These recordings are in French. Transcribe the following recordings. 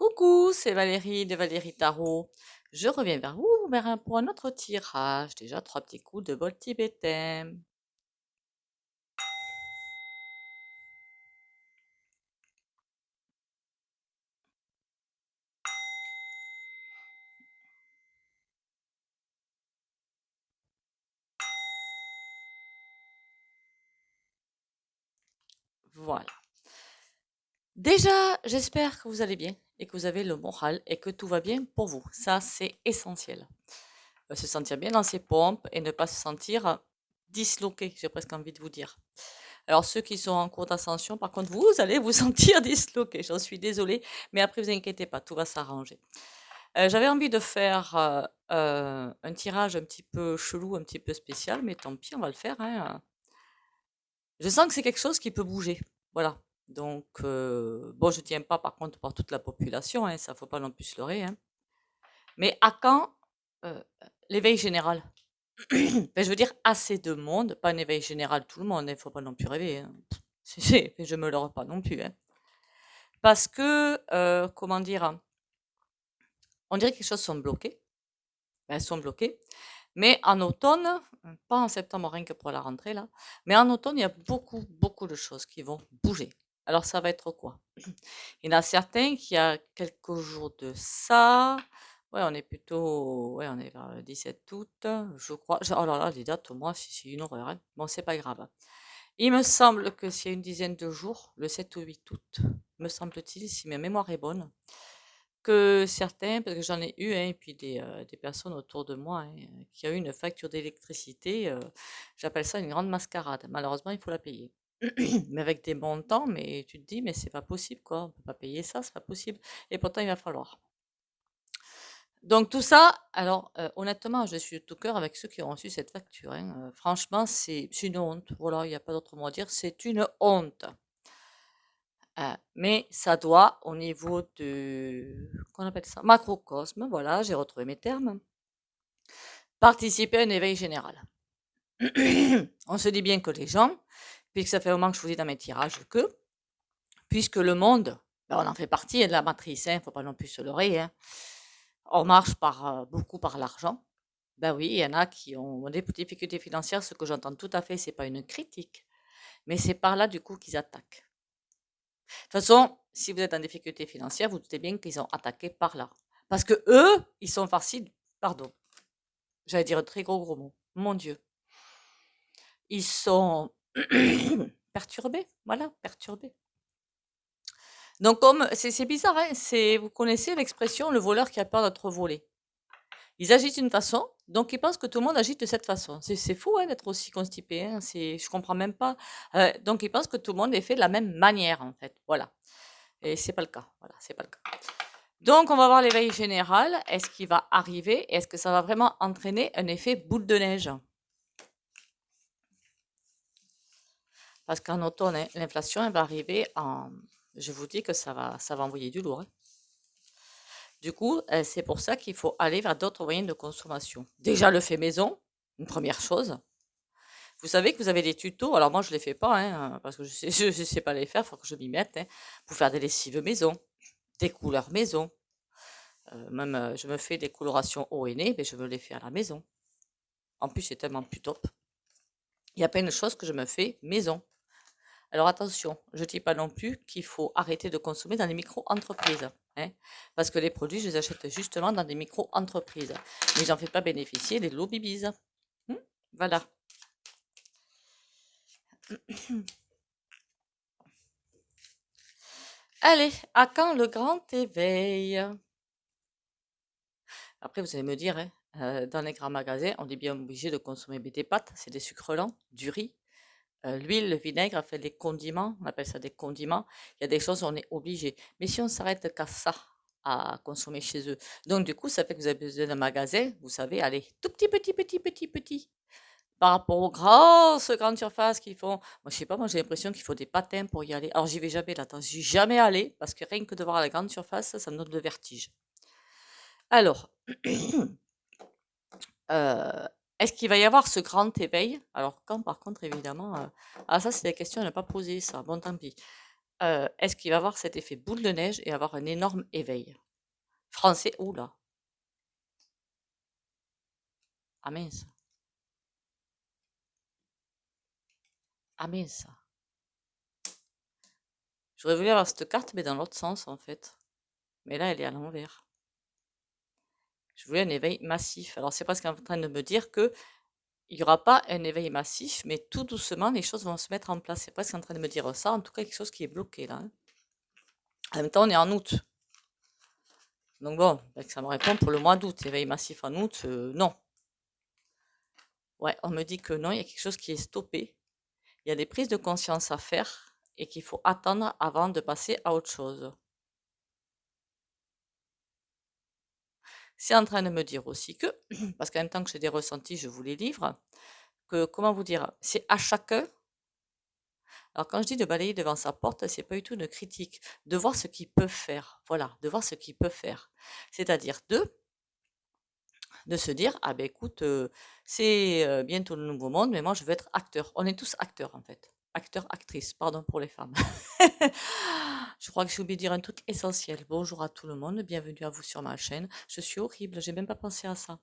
Coucou, c'est Valérie de Valérie Tarot. Je reviens vers vous pour un autre tirage. Déjà, trois petits coups de bol tibétain. Voilà. Déjà, j'espère que vous allez bien et que vous avez le moral et que tout va bien pour vous. Ça, c'est essentiel. Se sentir bien dans ses pompes et ne pas se sentir disloqué, j'ai presque envie de vous dire. Alors, ceux qui sont en cours d'ascension, par contre, vous allez vous sentir disloqué. J'en suis désolée, mais après, vous inquiétez pas, tout va s'arranger. J'avais envie de faire un tirage un petit peu chelou, un petit peu spécial, mais tant pis, on va le faire, hein. Je sens que c'est quelque chose qui peut bouger. Voilà. Donc, bon, je tiens pas par contre par toute la population, hein, ça faut pas non plus se leurrer, hein. Mais à quand l'éveil général? Ben, je veux dire assez de monde, pas un éveil général tout le monde, il faut pas non plus rêver, hein. Je me leurre pas non plus, hein. Parce que, comment dire, on dirait que les choses sont bloquées. Ben, elles sont bloquées. Mais en automne, pas en septembre rien que pour la rentrée là, mais en automne, il y a beaucoup, beaucoup de choses qui vont bouger. Alors ça va être quoi? Il y en a certains qui, il y a quelques jours de ça, ouais, on est plutôt, ouais, on est vers le 17 août, je crois. Oh là là, les dates, moi, c'est une horreur, hein. Bon, c'est pas grave. Il me semble que c'est une dizaine de jours, le 7 ou 8 août, me semble-t-il, si ma mémoire est bonne, que certains, parce que j'en ai eu, hein, et puis des personnes autour de moi, hein, qui ont eu une facture d'électricité, j'appelle ça une grande mascarade. Malheureusement, il faut la payer. Mais avec des montants, mais tu te dis, mais c'est pas possible, quoi. On peut pas payer ça, c'est pas possible. Et pourtant, il va falloir. Donc tout ça, alors honnêtement, je suis de tout cœur avec ceux qui ont reçu cette facture, hein. Franchement, c'est une honte. Voilà, il n'y a pas d'autre mot à dire. C'est une honte. Mais ça doit, au niveau de, qu'on appelle ça, macrocosme, voilà, j'ai retrouvé mes termes, participer à un éveil général. On se dit bien que les gens, puisque ça fait un moment que je vous dis dans mes tirages que, puisque le monde, ben, on en fait partie de la matrice, il ne faut pas non plus se leurrer, hein. On marche beaucoup par l'argent. Ben oui, il y en a qui ont des petites difficultés financières, ce que j'entends tout à fait, c'est pas une critique, mais c'est par là du coup qu'ils attaquent. De toute façon, si vous êtes en difficulté financière, vous doutez bien qu'ils ont attaqué par là. Parce que eux, ils sont farcis, pardon, j'allais dire un très gros mot, mon Dieu. Ils sont perturbés, voilà, perturbés. Donc, comme c'est bizarre, hein, vous connaissez l'expression le voleur qui a peur d'être volé. Ils agissent d'une façon, donc ils pensent que tout le monde agit de cette façon. C'est fou, hein, d'être aussi constipé, hein, je comprends même pas. Donc ils pensent que tout le monde est fait de la même manière, en fait. Voilà. Et c'est pas le cas. Voilà, c'est pas le cas. Donc, on va voir l'éveil général. Est-ce qu'il va arriver? Est-ce que ça va vraiment entraîner un effet boule de neige? Parce qu'en automne, hein, l'inflation, elle va arriver en... Je vous dis que ça va envoyer du lourd, hein. Du coup, c'est pour ça qu'il faut aller vers d'autres moyens de consommation. Déjà, le fait maison, une première chose. Vous savez que vous avez des tutos. Alors moi, je ne les fais pas, hein, parce que je sais pas les faire. Il faut que je m'y mette, hein, pour faire des lessives maison, des couleurs maison. Même, je me fais des colorations haut et nez, mais je me les fais à la maison. En plus, c'est tellement plus top. Il y a plein de choses que je me fais maison. Alors attention, je ne dis pas non plus qu'il faut arrêter de consommer dans les micro-entreprises, hein, parce que les produits, je les achète justement dans des micro-entreprises. Mais j'en fais pas bénéficier les lobbybies. Voilà. Allez, à quand le grand éveil? Après, vous allez me dire, hein, dans les grands magasins, on est bien obligé de consommer des pâtes, c'est des sucres lents, du riz, l'huile, le vinaigre, enfin les condiments, on appelle ça des condiments. Il y a des choses, on est obligé. Mais si on s'arrête qu'à ça, à consommer chez eux, donc du coup, ça fait que vous avez besoin d'un magasin, vous savez, allez, tout petit, par rapport aux grandes surfaces qui font. Moi, je sais pas, moi j'ai l'impression qu'il faut des patins pour y aller. Alors, j'y vais jamais là, attends, j'y suis jamais allée, parce que rien que de voir la grande surface, ça me donne le vertige. Alors, est-ce qu'il va y avoir ce grand éveil? Alors, quand par contre, évidemment, ah ça c'est la question à ne pas poser, ça, bon tant pis. est-ce qu'il va avoir cet effet boule de neige et avoir un énorme éveil? Français, oula, ah mince, ah mince. J'aurais voulu avoir cette carte, mais dans l'autre sens, en fait. Mais là, elle est à l'envers. Je voulais un éveil massif. Alors, c'est presque en train de me dire que il n'y aura pas un éveil massif, mais tout doucement, les choses vont se mettre en place. C'est presque en train de me dire ça. En tout cas, quelque chose qui est bloqué là, hein. En même temps, on est en août. Donc bon, ça me répond pour le mois d'août. Éveil massif en août, non. Ouais, on me dit que non, il y a quelque chose qui est stoppé. Il y a des prises de conscience à faire et qu'il faut attendre avant de passer à autre chose. C'est en train de me dire aussi que, parce qu'en même temps que j'ai des ressentis, je vous les livre, que, comment vous dire, c'est à chacun. Alors quand je dis de balayer devant sa porte, c'est pas du tout une critique, de voir ce qu'il peut faire. Voilà, de voir ce qu'il peut faire. C'est-à-dire de se dire, ah ben écoute, c'est bientôt le nouveau monde, mais moi je veux être acteur. On est tous acteurs en fait. Acteurs, actrices, pardon pour les femmes. Je crois que j'ai oublié de dire un truc essentiel. Bonjour à tout le monde, bienvenue à vous sur ma chaîne. Je suis horrible, j'ai même pas pensé à ça.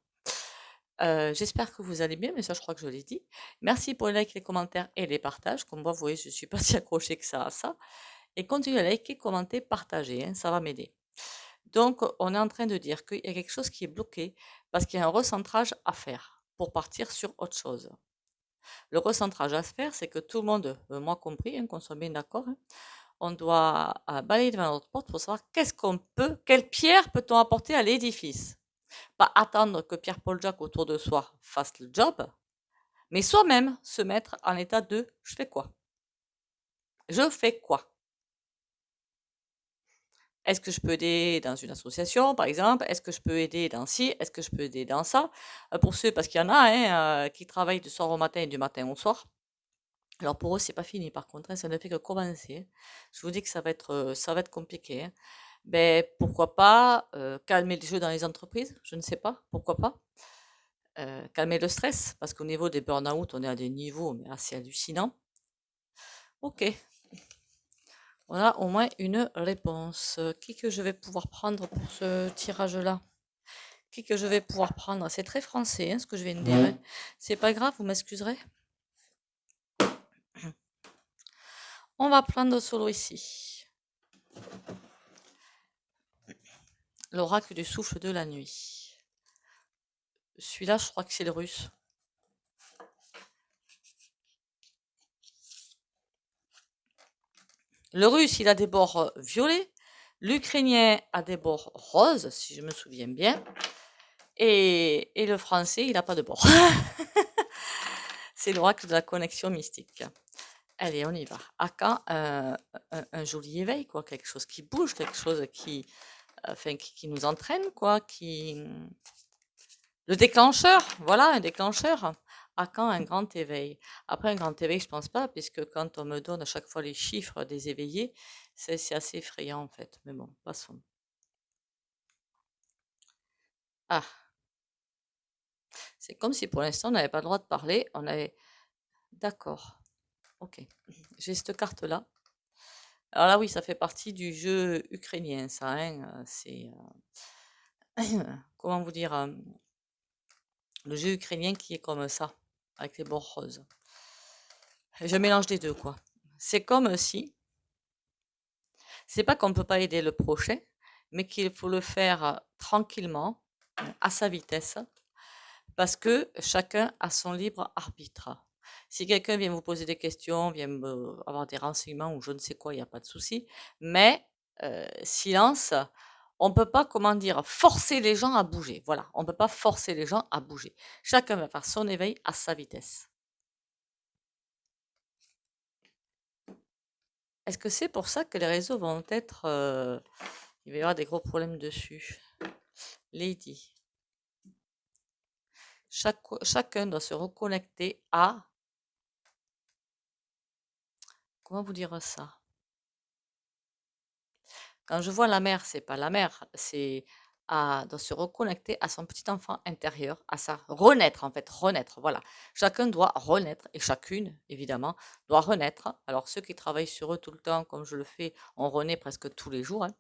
J'espère que vous allez bien, mais ça je crois que je l'ai dit. Merci pour les likes, les commentaires et les partages. Comme vous voyez, je ne suis pas si accrochée que ça à ça. Et continuez à liker, commenter, partager, hein, ça va m'aider. Donc, on est en train de dire qu'il y a quelque chose qui est bloqué parce qu'il y a un recentrage à faire pour partir sur autre chose. Le recentrage à faire, c'est que tout le monde, moi compris, hein, qu'on soit bien d'accord, hein, on doit balayer devant notre porte pour savoir quelle pierre peut-on apporter à l'édifice. Pas attendre que Pierre-Paul Jacques autour de soi fasse le job, mais soi-même se mettre en état de je fais quoi? Je fais quoi? Est-ce que je peux aider dans une association, par exemple? Est-ce que je peux aider dans ci? Est-ce que je peux aider dans ça? Pour ceux, parce qu'il y en a hein, qui travaillent du soir au matin et du matin au soir. Alors pour eux, c'est pas fini par contre, hein, ça ne fait que commencer, hein. Je vous dis que ça va être compliqué, hein. Ben, pourquoi pas calmer le jeu dans les entreprises? Je ne sais pas, pourquoi pas? Calmer le stress, parce qu'au niveau des burn-out, on est à des niveaux mais assez hallucinants. Ok, on a au moins une réponse. Qui que je vais pouvoir prendre pour ce tirage-là? Qui que je vais pouvoir prendre? C'est très français, hein, ce que je viens de dire, hein. C'est pas grave, vous m'excuserez. On va prendre solo ici. L'oracle du souffle de la nuit. Celui-là, je crois que c'est le russe. Le russe, il a des bords violets. L'ukrainien a des bords roses, si je me souviens bien. Et le français, il n'a pas de bord. C'est l'oracle de la connexion mystique. Allez, on y va. À quand un joli éveil, quoi, quelque chose qui bouge, quelque chose qui nous entraîne, quoi, le déclencheur, voilà, un déclencheur. À quand un grand éveil? Après, un grand éveil, je pense pas, puisque quand on me donne à chaque fois les chiffres des éveillés, c'est assez effrayant, en fait. Mais bon, passons. Ah, c'est comme si pour l'instant, on n'avait pas le droit de parler. On avait... D'accord. Ok. J'ai cette carte-là. Alors là, oui, ça fait partie du jeu ukrainien, ça, hein. C'est... comment vous dire? Le jeu ukrainien qui est comme ça, avec les bords roses. Je mélange les deux, quoi. C'est comme si... C'est pas qu'on ne peut pas aider le prochain, mais qu'il faut le faire tranquillement, à sa vitesse, parce que chacun a son libre arbitre. Si quelqu'un vient vous poser des questions, vient avoir des renseignements ou je ne sais quoi, il n'y a pas de souci. Mais silence, on ne peut pas, comment dire, forcer les gens à bouger. Voilà, on ne peut pas forcer les gens à bouger. Chacun va faire son éveil à sa vitesse. Est-ce que c'est pour ça que les réseaux vont être... il va y avoir des gros problèmes dessus? Lady. Chacun doit se reconnecter à... Comment vous dire ça? Quand je vois la mer, c'est pas la mer, c'est doit se reconnecter à son petit enfant intérieur, à sa renaître en fait, renaître, voilà. Chacun doit renaître et chacune, évidemment, doit renaître. Alors ceux qui travaillent sur eux tout le temps, comme je le fais, on renaît presque tous les jours, hein.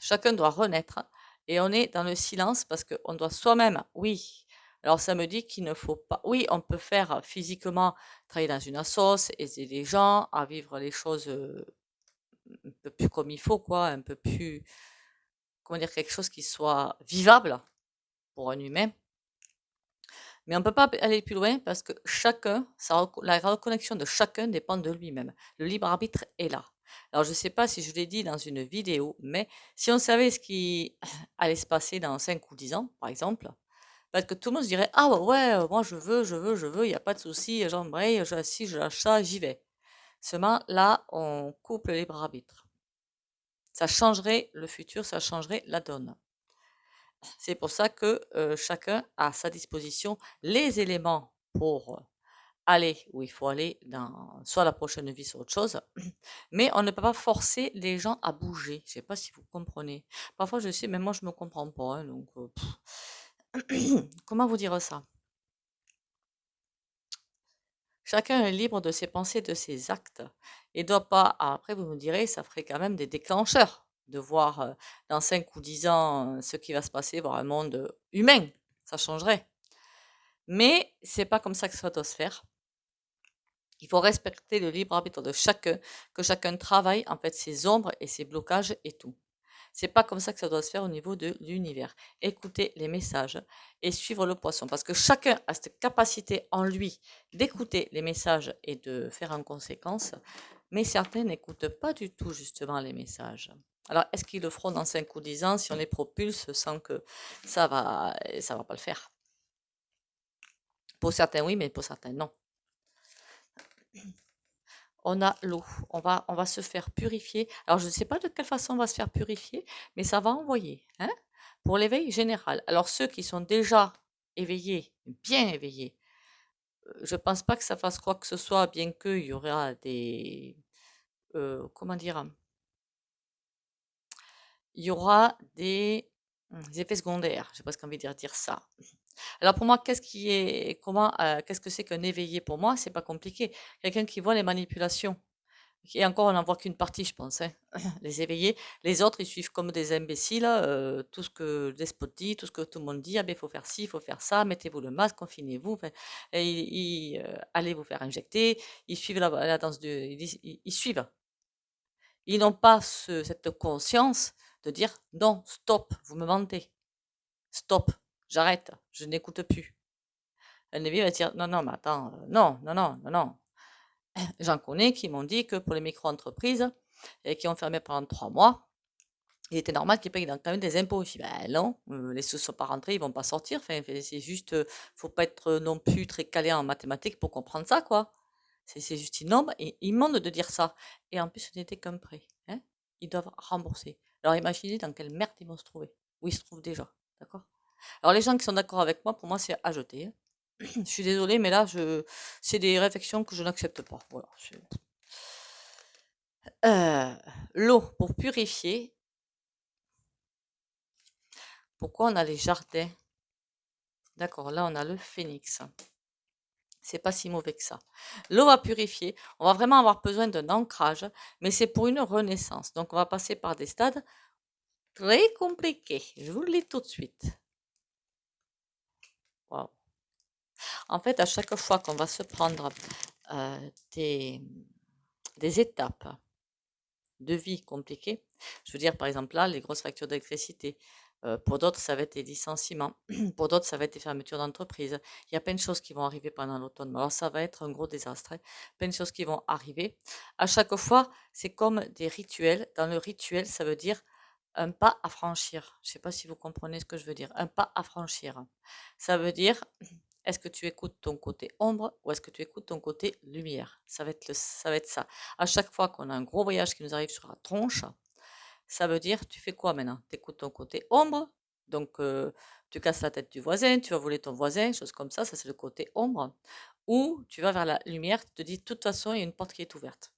Chacun doit renaître et on est dans le silence parce qu'on doit soi-même, oui. Alors ça me dit qu'il ne faut pas, oui, on peut faire physiquement, travailler dans une assoce, aider les gens à vivre les choses un peu plus comme il faut, quoi, un peu plus, comment dire, quelque chose qui soit vivable pour un humain. Mais on ne peut pas aller plus loin parce que chacun, la reconnexion de chacun dépend de lui-même. Le libre arbitre est là. Alors, je ne sais pas si je l'ai dit dans une vidéo, mais si on savait ce qui allait se passer dans 5 ou 10 ans, par exemple, parce que tout le monde se dirait, ah ouais, moi je veux, il n'y a pas de souci, j'embraye, si je lâche ça, j'y vais. Seulement, là, on coupe le libre arbitre. Ça changerait le futur, ça changerait la donne. C'est pour ça que chacun a à sa disposition les éléments pour aller où il faut aller dans soit la prochaine vie, soit autre chose. Mais on ne peut pas forcer les gens à bouger. Je ne sais pas si vous comprenez. Parfois, je sais, même moi, je ne me comprends pas, hein, donc, comment vous dire ça? Chacun est libre de ses pensées, de ses actes. Et doit pas. Après, vous me direz, ça ferait quand même des déclencheurs de voir dans 5 ou 10 ans ce qui va se passer, voir un monde humain. Ça changerait. Mais c'est pas comme ça que ça doit se faire. Il faut respecter le libre arbitre de chacun, que chacun travaille en fait ses ombres et ses blocages et tout. C'est pas comme ça que ça doit se faire au niveau de l'univers. Écouter les messages et suivre le poisson, parce que chacun a cette capacité en lui d'écouter les messages et de faire en conséquence, mais certains n'écoutent pas du tout justement les messages. Alors, est-ce qu'ils le feront dans 5 ou 10 ans si on les propulse sans que ça va pas le faire? Pour certains oui, mais pour certains non. On a l'eau. On va se faire purifier. Alors, je ne sais pas de quelle façon on va se faire purifier, mais ça va envoyer, hein, pour l'éveil général. Alors, ceux qui sont déjà éveillés, bien éveillés, je ne pense pas que ça fasse quoi que ce soit, bien qu'il y aura des, comment dire, il y aura des effets secondaires. J'ai presque envie de dire ça. Alors pour moi, qu'est-ce que c'est qu'un éveillé pour moi? C'est pas compliqué. Quelqu'un qui voit les manipulations. Et encore, on n'en voit qu'une partie, je pense, hein. Les éveillés. Les autres, ils suivent comme des imbéciles tout ce que le despote dit, tout ce que tout le monde dit. Ah ben, il faut faire ci, il faut faire ça, mettez-vous le masque, confinez-vous. Enfin, et allez vous faire injecter. Ils suivent la danse ils suivent. Ils n'ont pas cette conscience de dire non, stop, vous me mentez. Stop, j'arrête, je n'écoute plus. Un éveillé va dire non, non, mais attends, non, non, non, non, non. J'en connais qui m'ont dit que pour les micro-entreprises et qui ont fermé pendant 3 mois, il était normal qu'ils payent quand même des impôts. Je dis, ben non, les sous ne sont pas rentrés, ils vont pas sortir. Enfin, c'est juste, faut pas être non plus très calé en mathématiques pour comprendre ça, quoi. C'est juste une norme et ils demandent de dire ça. Et en plus, ce n'était qu'un prêt, hein. Ils doivent rembourser. Alors imaginez dans quelle merde ils vont se trouver. Où ils se trouvent déjà, d'accord? Alors les gens qui sont d'accord avec moi, pour moi, c'est à jeter, hein. Je suis désolée, mais là, c'est des réflexions que je n'accepte pas. Voilà. L'eau pour purifier. Pourquoi on a les jardins? D'accord, là on a le phénix. C'est pas si mauvais que ça. L'eau va purifier. On va vraiment avoir besoin d'un ancrage, mais c'est pour une renaissance. Donc on va passer par des stades très compliqués. Je vous le dis tout de suite. Wow. En fait, à chaque fois qu'on va se prendre des étapes de vie compliquées, je veux dire par exemple là, les grosses factures d'électricité. Pour d'autres, ça va être des licenciements. Pour d'autres, ça va être des fermetures d'entreprises. Il y a plein de choses qui vont arriver pendant l'automne. Alors, ça va être un gros désastre, hein. Plein de choses qui vont arriver. À chaque fois, c'est comme des rituels. Dans le rituel, ça veut dire un pas à franchir. Je ne sais pas si vous comprenez ce que je veux dire. Un pas à franchir. Ça veut dire, est-ce que tu écoutes ton côté ombre ou est-ce que tu écoutes ton côté lumière? Ça va être ça va être ça. À chaque fois qu'on a un gros voyage qui nous arrive sur la tronche, ça veut dire, tu fais quoi maintenant? Tu écoutes ton côté ombre, donc tu casses la tête du voisin, tu vas voler ton voisin, choses comme ça c'est le côté ombre. Ou tu vas vers la lumière, tu te dis, de toute façon, il y a une porte qui est ouverte.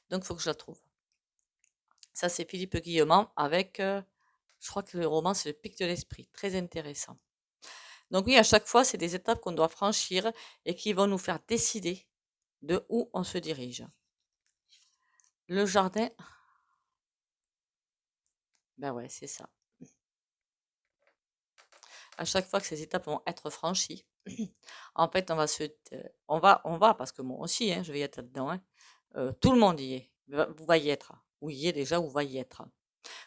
Donc, il faut que je la trouve. Ça, c'est Philippe Guillemant avec Je crois que le roman, c'est le pic de l'esprit. Très intéressant. Donc oui, à chaque fois, c'est des étapes qu'on doit franchir et qui vont nous faire décider de où on se dirige. Le jardin, ben ouais, c'est ça. À chaque fois que ces étapes vont être franchies, en fait, on va, parce que moi aussi, hein, je vais y être là-dedans, hein, tout le monde y est, vous va y être, ou y est déjà, ou va y être.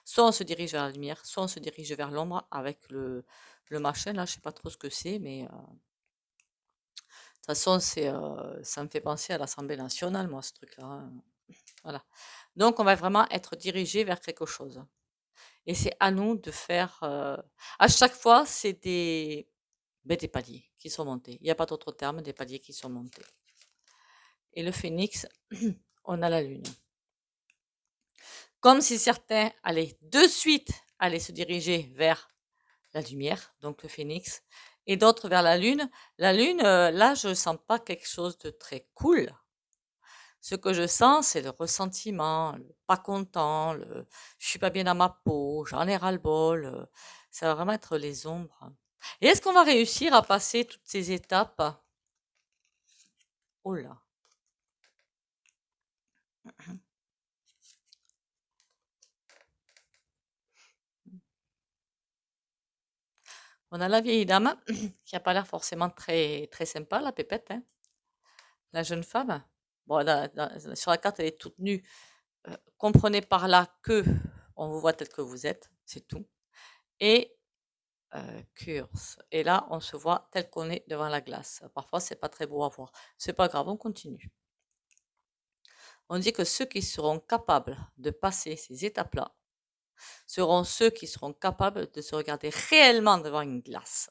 Soit on se dirige vers la lumière, soit on se dirige vers l'ombre avec le machin, là, je sais pas trop ce que c'est, mais de toute façon, ça me fait penser à l'Assemblée nationale, moi, ce truc-là, hein. Voilà. Donc, on va vraiment être dirigé vers quelque chose. Et c'est à nous de faire. À chaque fois, c'est des paliers qui sont montés. Il n'y a pas d'autre terme, des paliers qui sont montés. Et le phénix, on a la lune. Comme si certains allaient de suite aller se diriger vers la lumière, donc le phénix, et d'autres vers la lune. La lune, là, je ne sens pas quelque chose de très cool. Ce que je sens, c'est le ressentiment, le pas content, le je suis pas bien dans ma peau, j'en ai ras-le-bol. Ça va vraiment être les ombres. Et est-ce qu'on va réussir à passer toutes ces étapes? Oh là. On a la vieille dame qui a pas l'air forcément très, très sympa, la pépette, hein. La jeune femme. Bon, sur la carte, elle est toute nue. Comprenez par là que on vous voit tel que vous êtes, c'est tout. Et curse. Et là, on se voit tel qu'on est devant la glace. Parfois, c'est pas très beau à voir. C'est pas grave, on continue. On dit que ceux qui seront capables de passer ces étapes-là seront ceux qui seront capables de se regarder réellement devant une glace.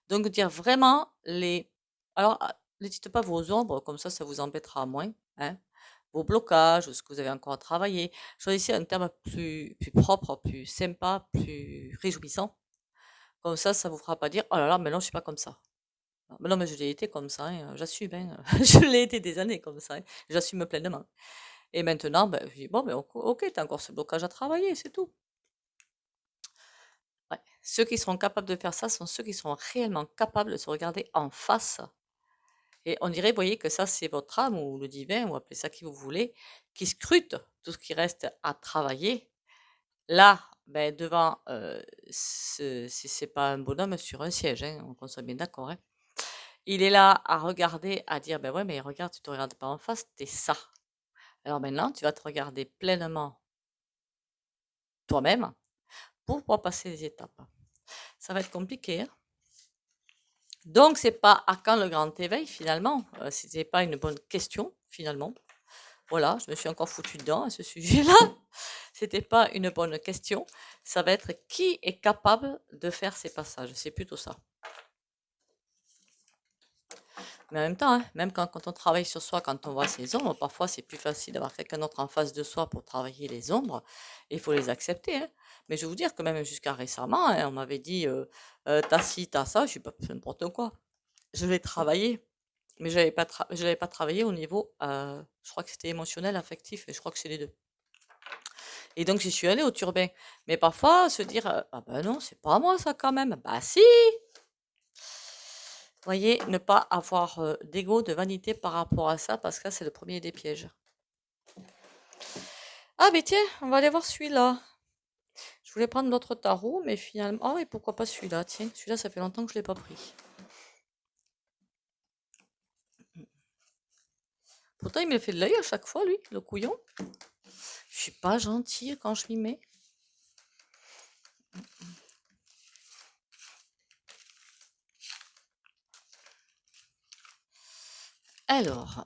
Donc, dire vraiment les. Alors, ne dites pas vos ombres, comme ça vous embêtera moins, hein. Vos blocages, ce que vous avez encore à travailler. Choisissez un terme plus propre, plus sympa, plus réjouissant. Comme ça vous fera pas dire oh là là, mais non, je suis pas comme ça. Mais non, mais je l'ai été comme ça, hein, j'assume, hein. Je l'ai été des années comme ça, hein, j'assume pleinement. Et maintenant, ben, je dis bon, ben, ok, t'as encore ce blocage à travailler, c'est tout. Ouais. Ceux qui seront capables de faire ça sont ceux qui seront réellement capables de se regarder en face. Et on dirait, vous voyez, que ça, c'est votre âme ou le divin, ou appelez ça qui vous voulez, qui scrute tout ce qui reste à travailler. Là, ben, devant, c'est pas un bonhomme sur un siège, hein, qu'on soit bien d'accord, hein. Il est là à regarder, à dire, ben ouais, mais regarde, tu te regardes pas en face, t'es ça. Alors maintenant, tu vas te regarder pleinement toi-même pour pouvoir passer les étapes. Ça va être compliqué, hein. Donc, c'est pas à quand le grand éveil finalement. C'était pas une bonne question finalement. Voilà, je me suis encore foutue dedans à ce sujet-là. C'était pas une bonne question. Ça va être qui est capable de faire ces passages. C'est plutôt ça. Mais en même temps, hein, même quand on travaille sur soi, quand on voit ses ombres, parfois c'est plus facile d'avoir quelqu'un d'autre en face de soi pour travailler les ombres. Et il faut les accepter, hein. Mais je vais vous dire que même jusqu'à récemment, hein, on m'avait dit t'as ci, t'as ça, je suis pas n'importe quoi. Je l'ai travaillé, mais je l'avais pas travaillé au niveau, je crois que c'était émotionnel, affectif, et je crois que c'est les deux. Et donc j'y suis allée au turbin. Mais parfois, se dire ah ben non, c'est pas moi ça quand même. Bah si! Voyez, ne pas avoir d'ego, de vanité par rapport à ça, parce que là, c'est le premier des pièges. Ah, mais tiens, on va aller voir celui-là. Je voulais prendre l'autre tarot, mais finalement. Oh, et pourquoi pas celui-là? Tiens, celui-là, ça fait longtemps que je ne l'ai pas pris. Pourtant, il me fait de l'œil à chaque fois, lui, le couillon. Je suis pas gentille quand je m'y mets. Alors.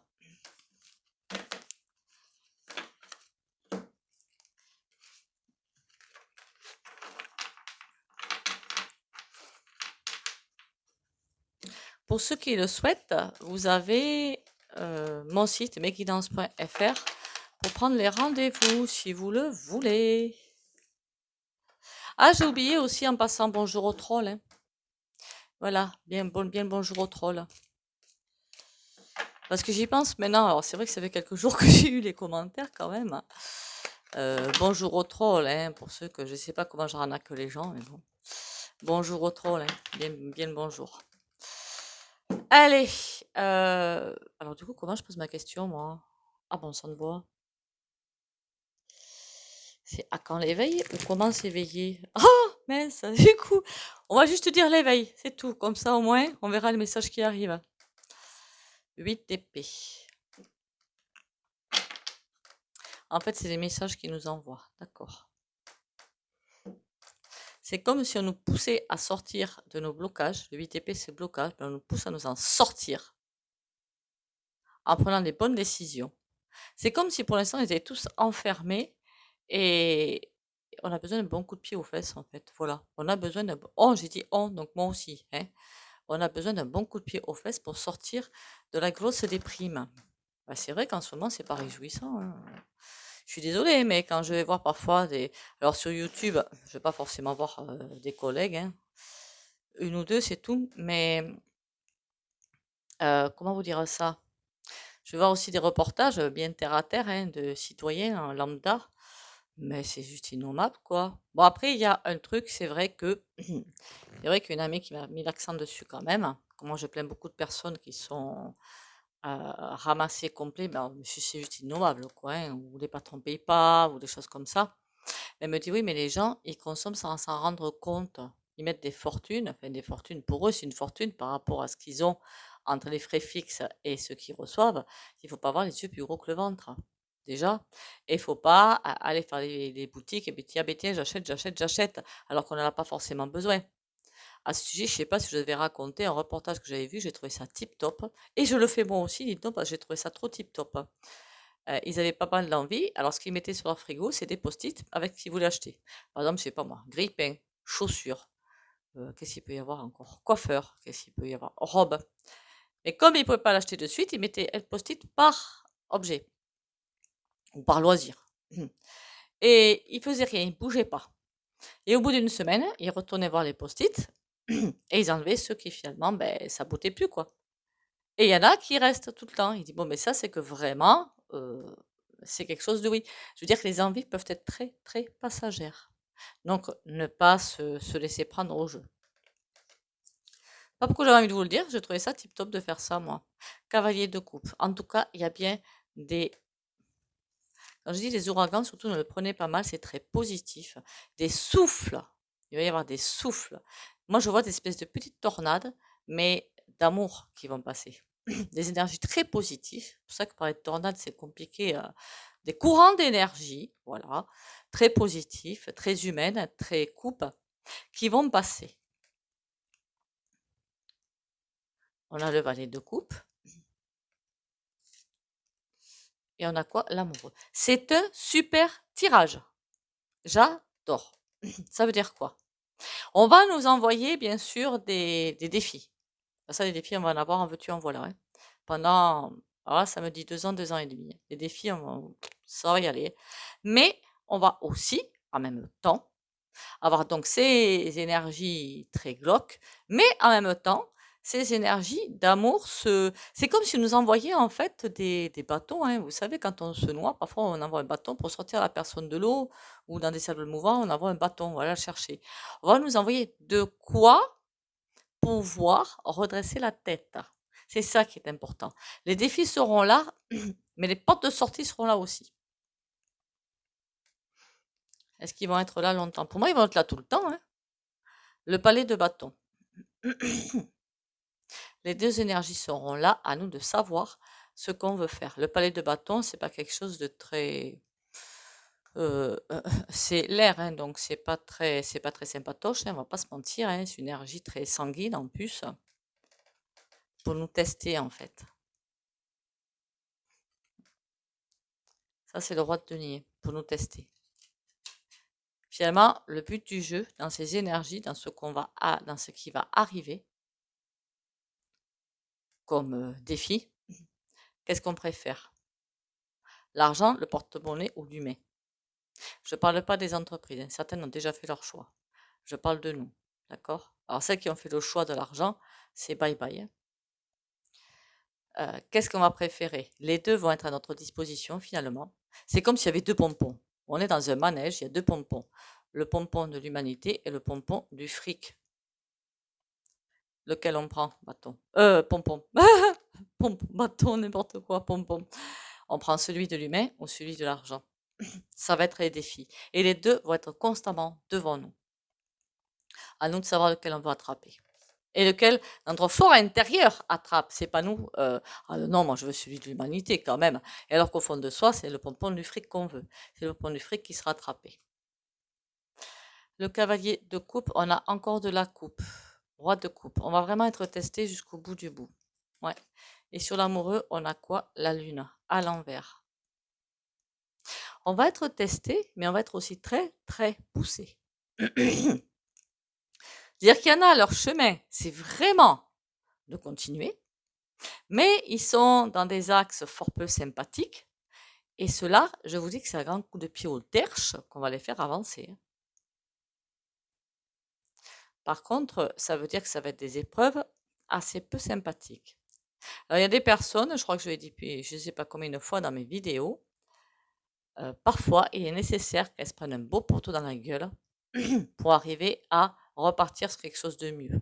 Pour ceux qui le souhaitent, vous avez mon site meguidance.fr pour prendre les rendez-vous si vous le voulez. Ah, j'ai oublié aussi en passant bonjour au troll, hein. Voilà, bien le bonjour au troll. Parce que j'y pense maintenant. Alors, c'est vrai que ça fait quelques jours que j'ai eu les commentaires quand même. Bonjour aux trolls, hein, pour ceux que je sais pas comment j'arnaque les gens, mais bon. Bonjour aux trolls, hein. Bien le bonjour. Allez, alors du coup, comment je pose ma question, moi? Ah bon, sang de bois. C'est à quand l'éveil ou comment s'éveiller? Oh, mince, du coup, on va juste dire l'éveil, c'est tout. Comme ça, au moins, on verra le message qui arrive. 8 TP. En fait, c'est les messages qui nous envoient. D'accord. C'est comme si on nous poussait à sortir de nos blocages. Le 8 TP, c'est blocage. On nous pousse à nous en sortir en prenant des bonnes décisions. C'est comme si pour l'instant, ils étaient tous enfermés et on a besoin d'un bon coup de pied aux fesses, en fait. Voilà. On a besoin d'un. Oh, j'ai dit on, donc moi aussi. Hein. On a besoin d'un bon coup de pied aux fesses pour sortir de la grosse déprime. Bah, c'est vrai qu'en ce moment, c'est pas réjouissant. Hein. Je suis désolée, mais quand je vais voir parfois des. Alors sur YouTube, je vais pas forcément voir des collègues, hein. Une ou deux, c'est tout. Mais comment vous dire ça? Je vais voir aussi des reportages bien terre à terre hein, de citoyens lambda, mais c'est juste innommable, quoi. Bon, après, il y a un truc, c'est vrai que c'est vrai qu'une amie qui m'a mis l'accent dessus quand même. Moi, je plains beaucoup de personnes qui sont ramassées complets, ben, c'est juste innommable, quoi, hein, ou les patrons payent pas, ou des choses comme ça. Elle me dit oui, mais les gens, ils consomment sans s'en rendre compte. Ils mettent des fortunes, enfin des fortunes pour eux, c'est une fortune par rapport à ce qu'ils ont entre les frais fixes et ce qu'ils reçoivent. Il faut pas avoir les yeux plus gros que le ventre, déjà. Et il faut pas aller faire les boutiques et puis tiens, ben, tiens, j'achète, alors qu'on n'en a pas forcément besoin. À ce sujet, je sais pas si je devais raconter un reportage que j'avais vu, j'ai trouvé ça tip top. Et je le fais moi aussi, dites-donc, parce que j'ai trouvé ça trop tip top. Ils avaient pas mal d'envie. Alors, ce qu'ils mettaient sur leur frigo, c'est des post-it avec ce qu'ils voulaient acheter. Par exemple, je sais pas moi, grille-pain, chaussures, qu'est-ce qu'il peut y avoir encore? Coiffeur, qu'est-ce qu'il peut y avoir? Robe. Mais comme ils ne pouvaient pas l'acheter de suite, ils mettaient un post-it par objet ou par loisir. Et ils faisaient rien, ils bougeaient pas. Et au bout d'une semaine, ils retournaient voir les post-it et ils enlevaient ceux qui finalement, ben, ça boutait plus, quoi. Et il y en a qui restent tout le temps. Il dit, bon, mais ça, c'est que vraiment, c'est quelque chose de oui. Je veux dire que les envies peuvent être très, très passagères. Donc, ne pas se laisser prendre au jeu. Pas pourquoi j'avais envie de vous le dire, je trouvais ça tip top de faire ça, moi. Cavalier de coupe. En tout cas, il y a bien des. Quand je dis des ouragans, surtout ne le prenez pas mal, c'est très positif. Des souffles. Il va y avoir des souffles. Moi, je vois des espèces de petites tornades, mais d'amour qui vont passer. Des énergies très positives. C'est pour ça que parler de tornades, c'est compliqué. Des courants d'énergie, voilà, très positifs, très humaines, très coupes, qui vont passer. On a le valet de coupe. Et on a quoi? L'amoureux. C'est un super tirage. J'adore. Ça veut dire quoi? On va nous envoyer, bien sûr, des défis. Ça, des défis, on va en avoir en veux-tu, en voilà. Hein. Pendant, alors là, ça me dit 2 ans et demi. Les défis, ça va y aller. Mais on va aussi, en même temps, avoir donc ces énergies très glauques, mais en même temps, ces énergies d'amour, c'est comme si nous envoyions en fait des bâtons. Hein. Vous savez, quand on se noie, parfois on envoie un bâton pour sortir la personne de l'eau, ou dans des sables mouvants, on envoie un bâton, on va la chercher. On va nous envoyer de quoi pouvoir redresser la tête. C'est ça qui est important. Les défis seront là, mais les portes de sortie seront là aussi. Est-ce qu'ils vont être là longtemps? Pour moi, ils vont être là tout le temps. Hein. Le palais de bâton. Les deux énergies seront là, à nous de savoir ce qu'on veut faire. Le palais de bâton, c'est pas quelque chose de très, c'est l'air, hein, donc c'est pas très sympatoche, hein, on va pas se mentir. Hein, c'est une énergie très sanguine en plus pour nous tester en fait. Ça, c'est le roi de denier pour nous tester. Finalement, le but du jeu, dans ces énergies, dans ce qui va arriver comme défi, qu'est-ce qu'on préfère? L'argent, le porte-monnaie ou l'humain? Je ne parle pas des entreprises, hein. Certaines ont déjà fait leur choix. Je parle de nous, d'accord? Alors celles qui ont fait le choix de l'argent, c'est bye bye. Hein. Qu'est-ce qu'on va préférer? Les deux vont être à notre disposition finalement. C'est comme s'il y avait deux pompons. On est dans un manège, il y a 2 pompons. Le pompon de l'humanité et le pompon du fric. Lequel on prend? Bâton. Pompon. Pompon, bâton, n'importe quoi, pompon. On prend celui de l'humain ou celui de l'argent. Ça va être les défis. Et les deux vont être constamment devant nous. À nous de savoir lequel on veut attraper. Et lequel notre fort intérieur attrape. C'est pas nous. Ah non, moi je veux celui de l'humanité quand même. Et alors qu'au fond de soi, c'est le pompon du fric qu'on veut. C'est le pompon du fric qui sera attrapé. Le cavalier de coupe, on a encore de la coupe. Roi de coupe. On va vraiment être testé jusqu'au bout du bout. Ouais. Et sur l'amoureux, on a quoi? La lune, à l'envers. On va être testé, mais on va être aussi très, très poussé. C'est-à-dire qu'il y en a, leur chemin, c'est vraiment de continuer, mais ils sont dans des axes fort peu sympathiques. Et cela, je vous dis que c'est un grand coup de pied au derche qu'on va les faire avancer. Par contre, ça veut dire que ça va être des épreuves assez peu sympathiques. Alors, il y a des personnes, je crois que je l'ai dit je ne sais pas combien de fois dans mes vidéos, parfois il est nécessaire qu'elles se prennent un beau poteau dans la gueule pour arriver à repartir sur quelque chose de mieux.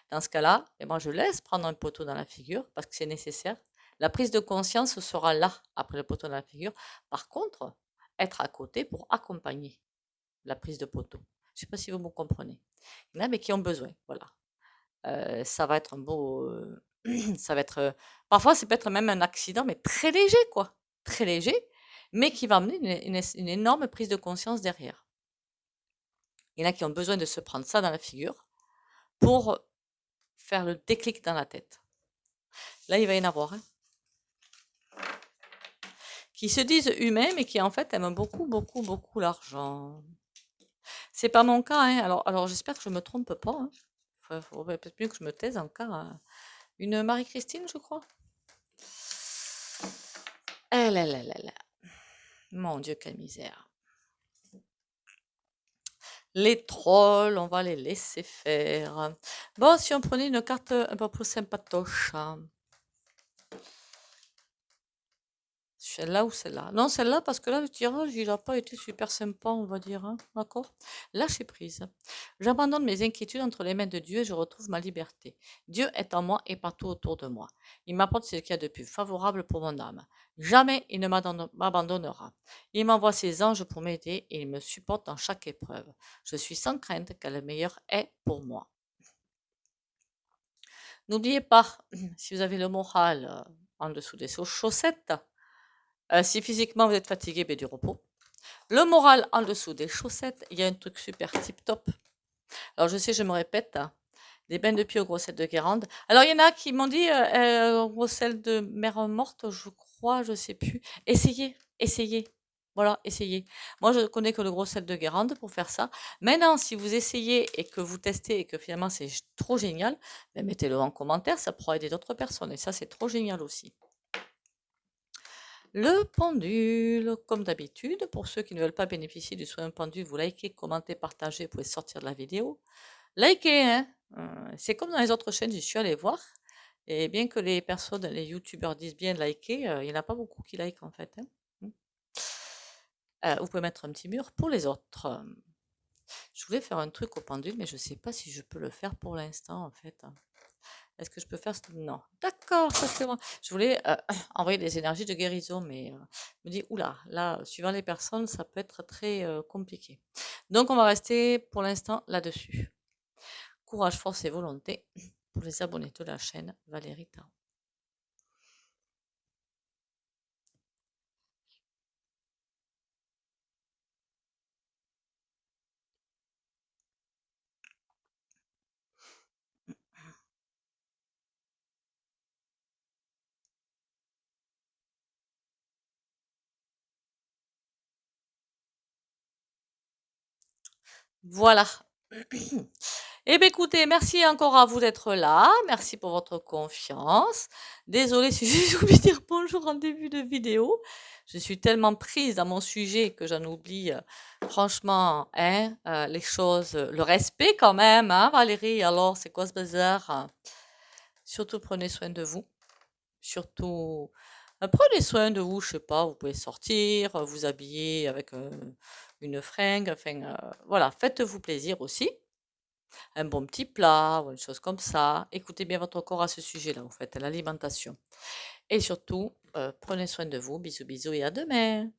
Dans ce cas-là, moi je laisse prendre un poteau dans la figure parce que c'est nécessaire. La prise de conscience sera là après le poteau dans la figure. Par contre, être à côté pour accompagner la prise de poteau. Je ne sais pas si vous me comprenez. Il y en a mais qui ont besoin, voilà. Ça va être un beau, ça va être, parfois ça peut être même un accident, mais très léger, quoi, très léger, mais qui va amener une énorme prise de conscience derrière. Il y en a qui ont besoin de se prendre ça dans la figure pour faire le déclic dans la tête. Là, il va y en avoir, hein, qui se disent humains, mais qui en fait aiment beaucoup, beaucoup, beaucoup l'argent. C'est pas mon cas, hein. Alors j'espère que je me trompe pas, hein. Faudrait peut-être mieux que je me taise encore. Une Marie-Christine, je crois. Eh là là là là. Mon Dieu, quelle misère. Les trolls, on va les laisser faire. Bon, si on prenait une carte un peu plus sympatoche. Celle-là ou celle-là? Non, celle-là, parce que là, le tirage, il n'a pas été super sympa, on va dire. Hein. D'accord? Lâcher prise. J'abandonne mes inquiétudes entre les mains de Dieu et je retrouve ma liberté. Dieu est en moi et partout autour de moi. Il m'apporte ce qu'il y a de plus favorable pour mon âme. Jamais il ne m'abandonnera. Il m'envoie ses anges pour m'aider et il me supporte dans chaque épreuve. Je suis sans crainte car le meilleur est pour moi. N'oubliez pas, si vous avez le moral en dessous des chaussettes, si physiquement vous êtes fatigué, du repos. Le moral en dessous des chaussettes, il y a un truc super tip top. Alors je sais, je me répète, hein, des bains de pied aux grosses selles de Guérande. Alors il y en a qui m'ont dit grosses selles de mère morte, je crois, je sais plus. Essayez. Voilà, essayez. Moi, je connais que le gros sel de Guérande pour faire ça. Maintenant, si vous essayez et que vous testez et que finalement c'est trop génial, ben mettez-le en commentaire, ça pourra aider d'autres personnes. Et ça, c'est trop génial aussi. Le pendule, comme d'habitude, pour ceux qui ne veulent pas bénéficier du soin pendule, vous likez, commentez, partagez, vous pouvez sortir de la vidéo. Likez, hein, c'est comme dans les autres chaînes, j'y suis allée voir. Et bien que les personnes, les youtubeurs disent bien de liker, il n'y en a pas beaucoup qui like en fait. Vous pouvez mettre un petit mur pour les autres. Je voulais faire un truc au pendule, mais je ne sais pas si je peux le faire pour l'instant en fait. Est-ce que je peux faire ça? Non. D'accord, ça c'est bon. Je voulais envoyer des énergies de guérison, mais je me dis, oula, là, suivant les personnes, ça peut être très compliqué. Donc, on va rester pour l'instant là-dessus. Courage, force et volonté pour les abonnés de la chaîne Valérie Tarot. Voilà. Eh bien, écoutez, merci encore à vous d'être là. Merci pour votre confiance. Désolée si j'ai oublié de dire bonjour en début de vidéo. Je suis tellement prise dans mon sujet que j'en oublie. Franchement, hein, les choses, le respect quand même, hein, Valérie. Alors, c'est quoi ce bazar? Surtout, prenez soin de vous. Surtout, Prenez soin de vous, je sais pas, vous pouvez sortir, vous habiller avec une fringue, enfin voilà, faites-vous plaisir aussi. Un bon petit plat ou une chose comme ça. Écoutez bien votre corps à ce sujet-là, en fait, l'alimentation. Et surtout, prenez soin de vous. Bisous, bisous et à demain.